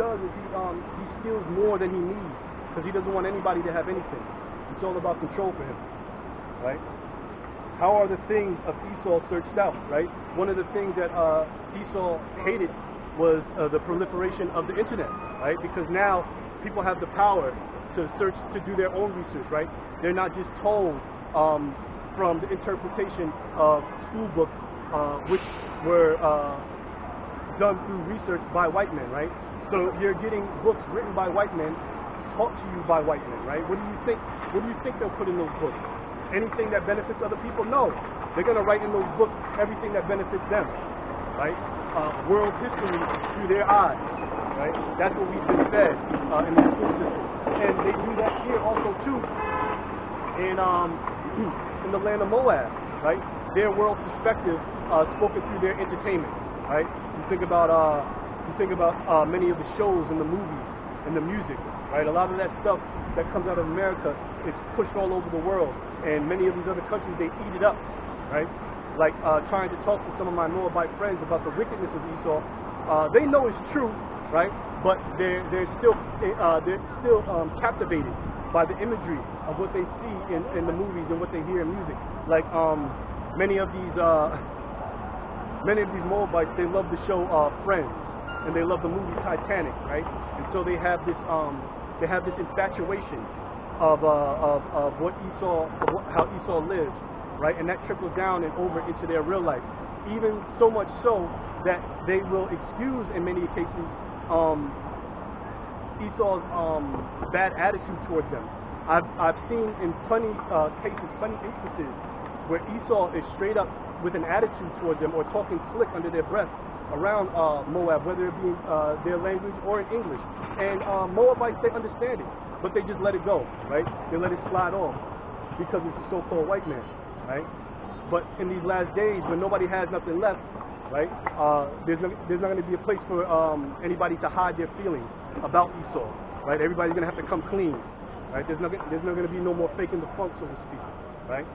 does is he steals more than he needs because he doesn't want anybody to have anything. It's all about control for him, right? How are the things of Esau searched out, right? One of the things that Esau hated was the proliferation of the internet, right? Because now people have the power to search, to do their own research, right? They're not just told from the interpretation of school books, which were done through research by white men, right? So you're getting books written by white men, taught to you by white men, right? What do you think? What do you think they'll put in those books? Anything that benefits other people? No. They're going to write in those books everything that benefits them, right? World history through their eyes, right? That's what we've been fed in the school system, and they do that here also too in the land of Moab, right? Their world perspective spoken through their entertainment, right? You think about many of the shows and the movies and the music, right? A lot of that stuff that comes out of America is pushed all over the world, and many of these other countries, they eat it up, right? Like trying to talk to some of my Moabite friends about the wickedness of Esau. They know it's true, right? But they're still captivated by the imagery of what they see in the movies and what they hear in music. Like many of these Moabites, they love the show Friends, and they love the movie Titanic, right? And so they have this infatuation of what Esau, how Esau lives, right? And that trickles down and over into their real life. Even so much so that they will excuse, in many cases, Esau's bad attitude towards them. I've seen in plenty instances where Esau is straight up with an attitude towards them or talking slick under their breath around Moab, whether it be their language or in English. And Moabites, they understand it, but they just let it go, right? They let it slide off because it's a so-called white man, right? But in these last days, when nobody has nothing left, right, there's not going to be a place for anybody to hide their feelings about Esau, right? Everybody's going to have to come clean, right? There's not going to be no more faking the funk, so to speak, right?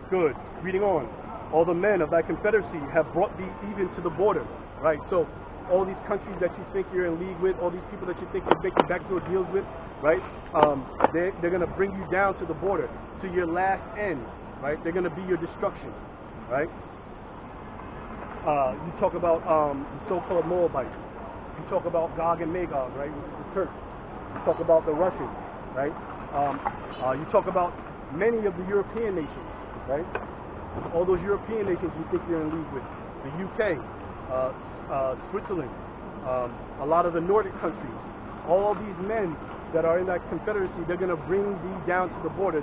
Good. Reading on. All the men of thy confederacy have brought thee even to the border, right? So all these countries that you think you're in league with, all these people that you think you're making backdoor deals with, right? They're going to bring you down to the border, to your last end, right? They're going to be your destruction, right? You talk about the so-called Moabites. You talk about Gog and Magog, right? Which is the Turks. You talk about the Russians, right? You talk about many of the European nations, right? All those European nations you think you're in league with. The UK, Switzerland, a lot of the Nordic countries. All these men that are in that confederacy, they're going to bring thee down to the border.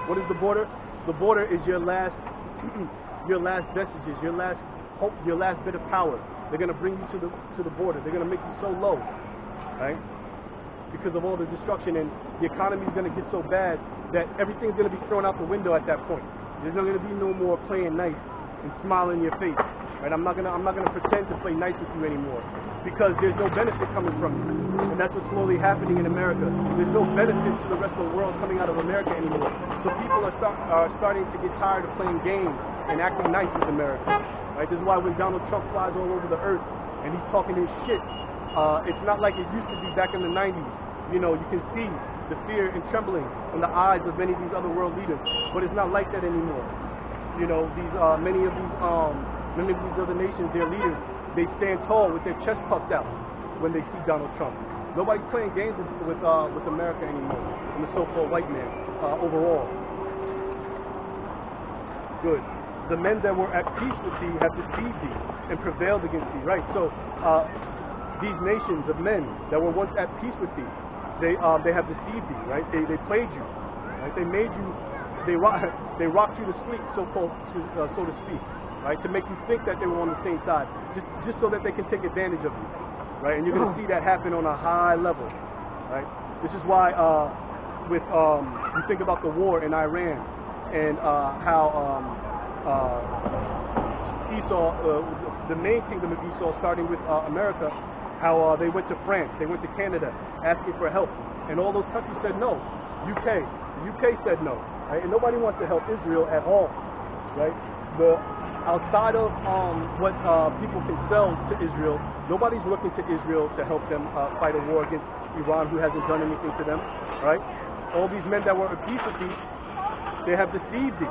What is the border? The border is your last vestiges, your last hope, your last bit of power. They're going to bring you to the border. They're going to make you so low, right? Because of all the destruction, and the economy is going to get so bad that everything's going to be thrown out the window at that point. There's not going to be no more playing nice and smiling in your face, right? I'm not gonna pretend to play nice with you anymore, because there's no benefit coming from you, and that's what's slowly happening in America. There's no benefit to the rest of the world coming out of America anymore. So people are starting to get tired of playing games and acting nice with America, right? This is why when Donald Trump flies all over the earth and he's talking his shit, it's not like it used to be back in the 90s. You know, you can see the fear and trembling in the eyes of many of these other world leaders, but it's not like that anymore. You know, many of these other nations, their leaders, they stand tall with their chest puffed out when they see Donald Trump. Nobody's playing games with America anymore, and the so-called white man overall. Good. The men that were at peace with thee have deceived thee and prevailed against thee. Right. So these nations of men that were once at peace with thee, they have deceived thee, right? They played you, right? They made you, they rocked you to sleep, so to speak, right? To make you think that they were on the same side, just so that they can take advantage of you, right? And you're going to see that happen on a high level, right? This is why you think about the war in Iran and how Esau, the main kingdom of Esau, starting with America, how they went to France, they went to Canada, asking for help, and all those countries said no. The UK said no, right? And nobody wants to help Israel at all, right? outside of what people can sell to Israel, nobody's looking to Israel to help them fight a war against Iran, who hasn't done anything to them, right? All these men that were at peace with thee, they have deceived thee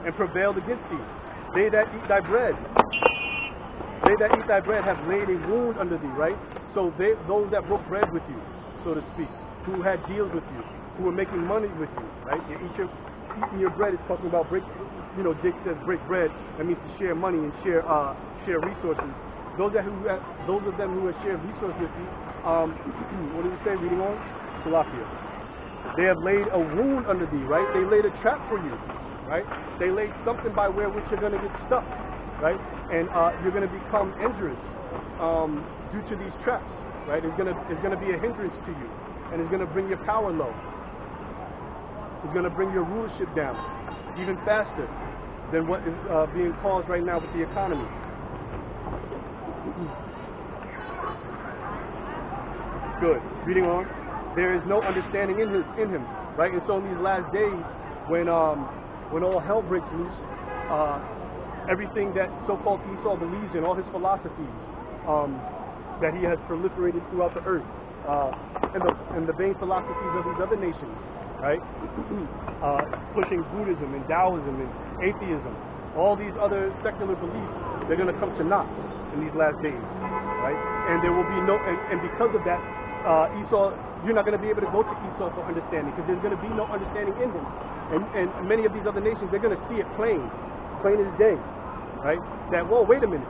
and prevailed against thee. They that eat thy bread have laid a wound under thee, right? So those that broke bread with you, so to speak, who had deals with you, who were making money with you, right? Eating your bread is talking about break. You know, Jake says break bread. That means to share money and share resources. Those of them who have shared resources with you, what did he say? Reading on, Salakia. They have laid a wound under thee, right? They laid a trap for you, right? They laid something by where which you're going to get stuck, right? And you're going to become injurious due to these traps, right? It's going to be a hindrance to you, and it's going to bring your power low. It's going to bring your rulership down even faster than what is being caused right now with the economy. Good. Reading on. There is no understanding in him, right? And so in these last days, when all hell breaks loose, everything that so-called Esau believes in, all his philosophies that he has proliferated throughout the earth, and the vain philosophies of these other nations, right? Pushing Buddhism and Taoism and atheism, all these other secular beliefs, they're going to come to naught in these last days, right? And there will be no, and because of that, Esau, you're not going to be able to go to Esau for understanding, because there's going to be no understanding in him. And many of these other nations, they're going to see it plain as day, right? That, whoa, wait a minute,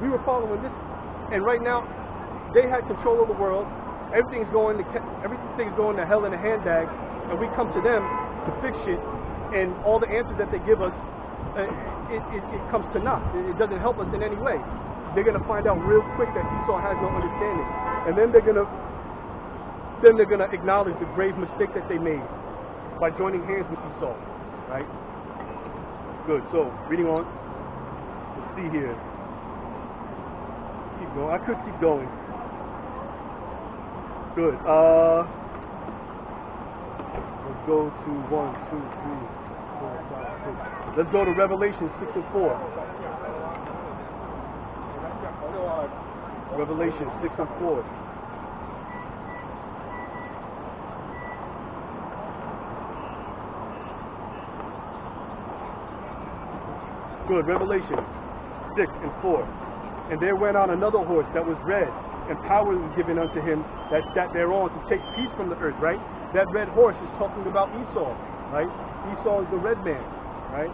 we were following this, and right now they had control of the world. Everything's going to hell in a handbag, and we come to them to fix shit, and all the answers that they give us, it comes to naught. It doesn't help us in any way. They're going to find out real quick that Esau has no understanding, and then they're going to acknowledge the grave mistake that they made by joining hands with Esau, right? Good. So reading on, let's see here. Keep going. I could keep going. Good. Let's go to 1, 2, 3, 4, 5, 6. Let's go to Revelation 6 and 4. Revelation 6 and 4. Good. Revelation 6 and 4. And there went on another horse that was red, and power was given unto him that sat thereon to take peace from the earth, right? That red horse is talking about Esau, right? Esau is the red man, right?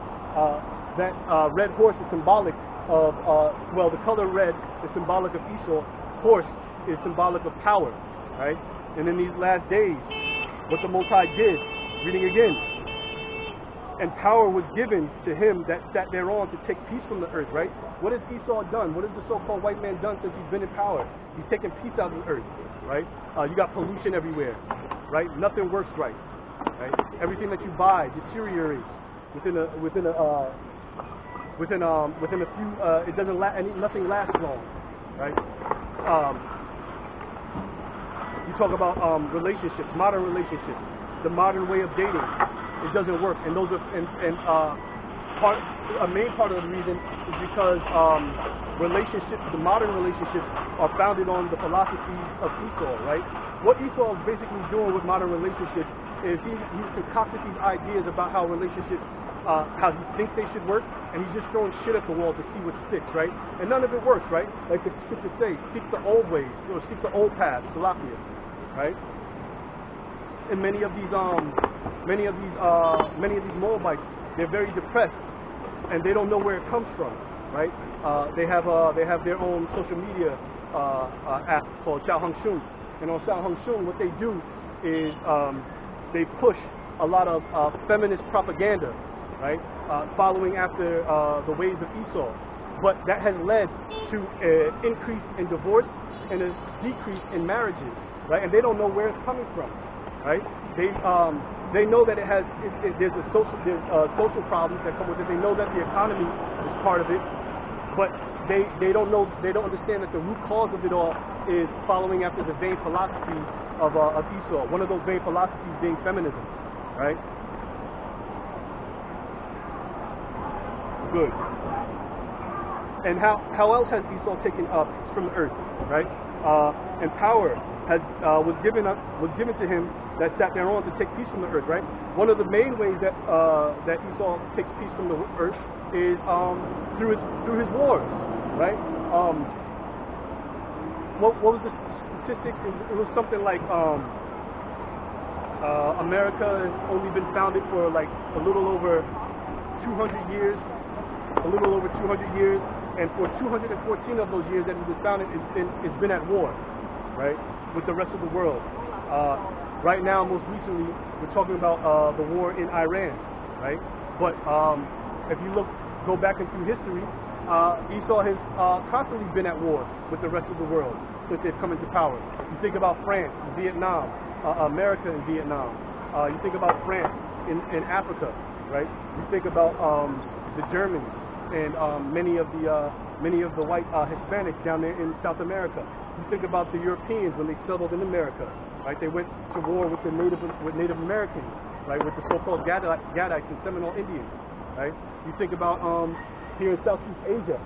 That red horse is symbolic of, the color red is symbolic of Esau. Horse is symbolic of power, right? And in these last days, what the Most High did, reading again, and power was given to him that sat thereon to take peace from the earth, right? What has Esau done? What has the so-called white man done since he's been in power? He's taken peace out of the earth, right? You got pollution everywhere, right? Nothing works right? Everything that you buy deteriorates within a few. It doesn't nothing lasts long, right? You talk about relationships, modern relationships, the modern way of dating. It doesn't work, and those are a main part of the reason is because relationships, the modern relationships, are founded on the philosophies of Esau, right? What Esau is basically doing with modern relationships is he's concocted these ideas about how relationships, how he thinks they should work, and he's just throwing shit at the wall to see what sticks, right? And none of it works, right? Like the scriptures say, seek the old ways, or seek the old paths, Salakia, right? And many of these Moabites, they're very depressed, and they don't know where it comes from, right? They have their own social media app called Xiao Heng Shun, and on Xiao Heng Shun, what they do is they push a lot of feminist propaganda, right? Following after the ways of Esau, but that has led to an increase in divorce and a decrease in marriages, right? And they don't know where it's coming from. Right? They know that there's social problems that come with it. They know that the economy is part of it, but they don't understand that the root cause of it all is following after the vain philosophy of Esau. One of those vain philosophies being feminism, right? good. And how else has Esau taken up from the earth, right? And power was given to him that sat thereon to take peace from the earth, right? One of the main ways that Esau takes peace from the earth is through his wars, right? What was the statistic? It was something like America has only been founded for like a little over 200 years, and for 214 of those years that it was founded, it's been at war, right, with the rest of the world. Right now, most recently, we're talking about the war in Iran, right? But if you go back into history, Esau has constantly been at war with the rest of the world since they've come into power. You think about France, Vietnam, America and Vietnam. You think about France in Africa, right? You think about the Germans and many of the white Hispanics down there in South America. You think about the Europeans when they settled in America, right? They went to war with Native Americans, right? With the so-called Gadites and Seminole Indians, right? You think about here in Southeast Asia,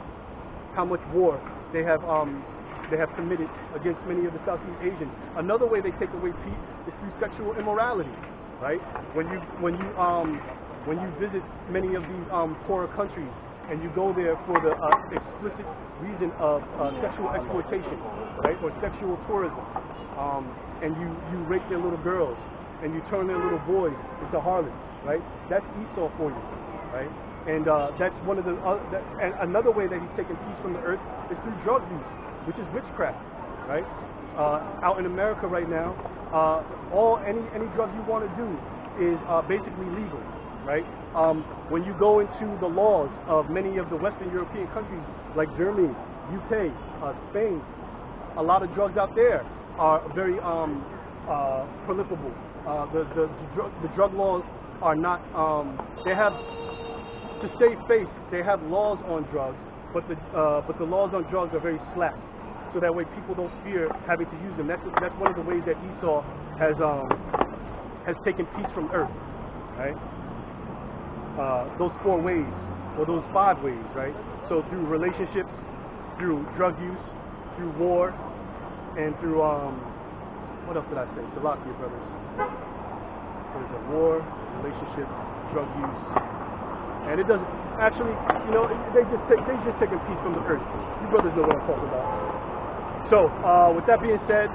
how much war they have committed against many of the Southeast Asians. Another way they take away peace is through sexual immorality, right? When you visit many of these poorer countries and you go there for the explicit reason of sexual exploitation, right, or sexual tourism, and you rape their little girls and you turn their little boys into harlots, right? That's Esau for you, right? And that's one of the and another way that he's taken peace from the earth is through drug use, which is witchcraft, right? Out in America right now, any drug you want to do is basically legal, right? When you go into the laws of many of the Western European countries like Germany, UK, Spain, a lot of drugs out there are very proliferable. The drug laws are not. They have, to save face, they have laws on drugs, but the laws on drugs are very slack, so that way people don't fear having to use them. That's one of the ways that Esau has taken peace from earth, right? Those 4 ways, or those 5 ways, right? So through relationships, through drug use, through war, and through what else did I say? Salakia, brothers. What is it? War, relationship, drug use. And it doesn't actually, they just taking peace from the earth. You brothers know what I'm talking about. So with that being said,